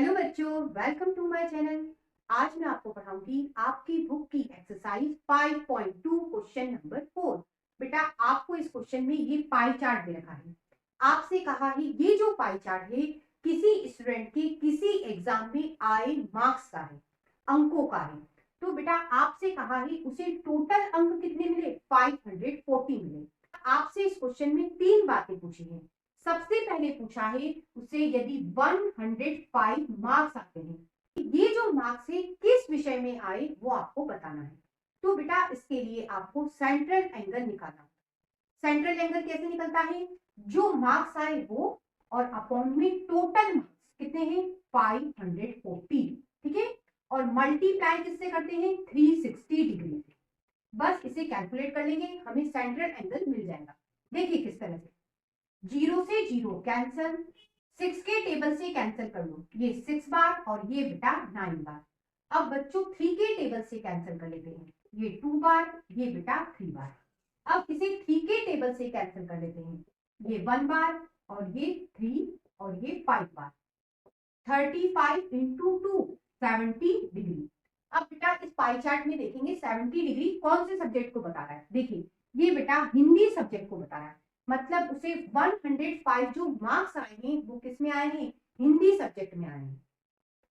Hello बच्चों, welcome to my channel. आज मैं आपको पढ़ाऊंगी आपकी बुक की एक्सरसाइज 5.2 क्वेश्चन नंबर 4। बेटा, आपको इस क्वेश्चन में ये पाई चार्ट दे रखा है। आपसे कहा है ये जो पाई चार्ट है किसी स्टूडेंट के किसी एग्जाम में आए मार्क्स का है, अंकों का है। तो बेटा आपसे कहा है उसे टोटल अंक कितने मिले, 540 मिले। आपसे इस क्वेश्चन में तीन बातें पूछी हैं। सबसे पहले पूछा है उसे यदि 105 मार्क्स आते हैं, ये जो मार्क्स है किस विषय में आए वो आपको बताना है। तो बेटा इसके लिए आपको सेंट्रल एंगल निकालना। सेंट्रल एंगल कैसे निकलता है, जो मार्क्स आए वो और अपॉन में टोटल मार्क्स कितने हैं 540, ठीक है। और मल्टीप्लाई किससे करते हैं 360 डिग्री से। बस इसे कैलकुलेट कर लेंगे, हमें सेंट्रल एंगल मिल जाएगा। देखिए किस तरह से, 0 से 0 कैंसल, 6 के टेबल से कैंसिल कर लो, ये 6 बार और ये बेटा 9 बार। अब बच्चों 3 के टेबल से कैंसिल कर लेते हैं, ये 2 बार, ये बेटा 3 बार। अब इसे 3 के टेबल से कैंसिल कर लेते हैं, ये 1 बार और ये 3 और ये 5 बार। 35 इंटू 2 70 डिग्री। अब बेटा इस पाई चार्ट में देखेंगे 70 डिग्री कौन से सब्जेक्ट को बता रहा है। देखिए ये बेटा हिंदी सब्जेक्ट को बता रहा है, मतलब उसे 105 जो मार्क्स आए हैं वो किस में आए हैं, हिंदी सब्जेक्ट में आए हैं।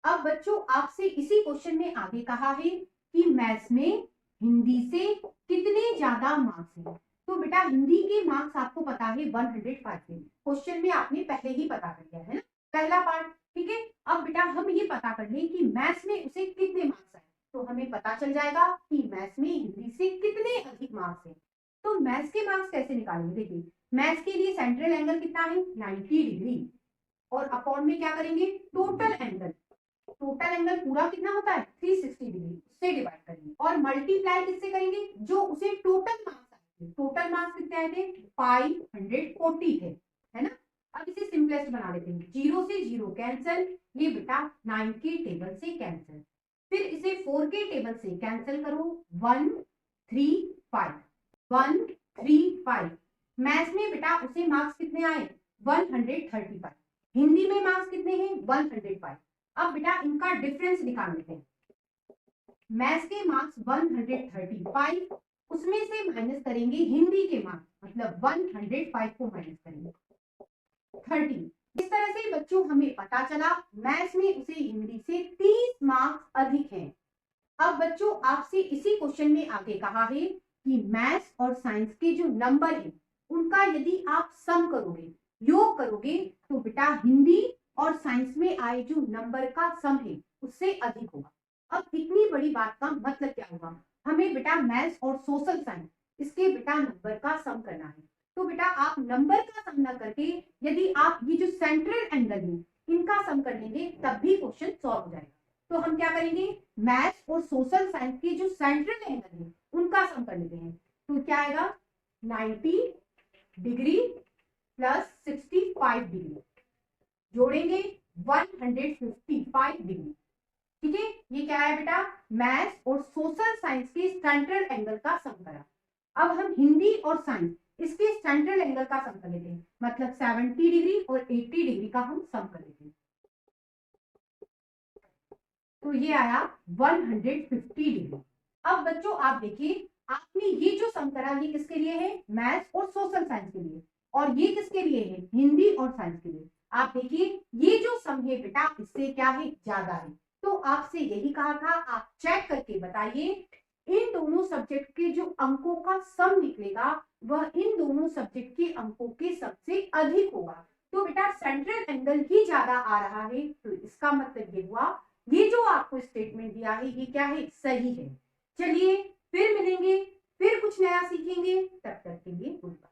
अब बच्चों आपसे इसी क्वेश्चन में आगे कहा है कि मैथ्स में हिंदी से कितने ज्यादा मार्क्स हैं। तो बेटा हिंदी के मार्क्स आपको पता है 105 है, क्वेश्चन में आपने पहले ही पता कर लिया है ना, पहला पार्ट, ठीक है। अब बेटा हम ये पता कर लें कि मैथ्स में उसे कितने मार्क्स आए, तो हमें पता चल जाएगा कि मैथ्स में हिंदी से कितने अधिक मार्क्स हैं। तो मैथ्स के मार्क्स कैसे निकालेंगे, देखिए मैथ्स के लिए सेंट्रल एंगल कितना है 90 डिग्री और अपॉन में क्या करेंगे टोटल एंगल। टोटल एंगल पूरा कितना होता है 360 डिग्री, उससे डिवाइड करेंगे और मल्टीप्लाई किससे करेंगे, जो उसे टोटल मार्क्स आए थे। टोटल मार्क्स कितने आए थे 540 थे, है ना। अब इसे सिंपलेस्ट बना देते हैं, 0 से 0 कैंसिल, ये बेटा 9 के टेबल से कैंसिल, फिर इसे 4 के टेबल से कैंसिल करो, 1 3 5 1 3 5। मैथ्स में बेटा उसे मार्क्स कितने आए 135, हिंदी में मार्क्स कितने हैं 105। अब बेटा इनका डिफरेंस निकाल लेते हैं। मैथ्स के मार्क्स 135, उसमें से माइनस करेंगे हिंदी के मार्क्स, मतलब 105 को माइनस करेंगे 30। इस तरह से बच्चों हमें पता चला मैथ्स में उसे हिंदी से 30 मार्क्स अधिक हैं। अब बच्चों आपसे इसी क्वेश्चन में आगे कहा है कि मैथ्स और साइंस के जो नंबर हैं उनका यदि आप सम करोगे, योग करोगे, तो बेटा हिंदी और साइंस में आए जो नंबर का सम है उससे अधिक होगा। अब इतनी बड़ी बात का मतलब क्या होगा, हमें बेटा मैथ्स और सोशल साइंस इसके बेटा नंबर का सम करना है। तो बेटा आप नंबर का सम न करके यदि आप ये जो सेंट्रल एंगल है इनका सम कर लेंगे तब भी क्वेश्चन सॉल्व हो जाएगा। तो हम क्या करेंगे, मैथ्स और सोशल साइंस के जो सेंट्रल एंगल है उनका सम कर लेते हैं। तो क्या आएगा 90 डिग्री प्लस 65 डिग्री, जोड़ेंगे 155 डिग्री, ठीक है। ये क्या है बेटा मैथ्स और सोशल साइंस के सेंट्रल एंगल का सम करा। अब हम हिंदी और साइंस इसके सेंट्रल एंगल का सम कर लेते हैं, मतलब 70 डिग्री और 80 डिग्री का हम सम कर लेते हैं। तो ये आया 150 डिग्री। अब बच्चों आप देखिए आपने ये जो सम करा ये किसके लिए है, मैथ्स और सोशल साइंस के लिए, और ये किसके लिए है, हिंदी और साइंस के लिए। आप देखिए ये जो सम है बेटा इससे क्या है ज्यादा है। तो आपसे यही कहा था आप चेक करके बताइए इन दोनों सब्जेक्ट के जो अंकों का सम निकलेगा वह इन दोनों सब्जेक्ट के अंकों के सबसे अधिक होगा। तो बेटा सेंट्रल एंगल ही ज्यादा आ रहा है, तो इसका मतलब ये हुआ ये जो आपको स्टेटमेंट दिया है ये क्या है, सही है। चलिए फिर मिलेंगे, फिर कुछ नया सीखेंगे, तब तक के लिए गुड बाय।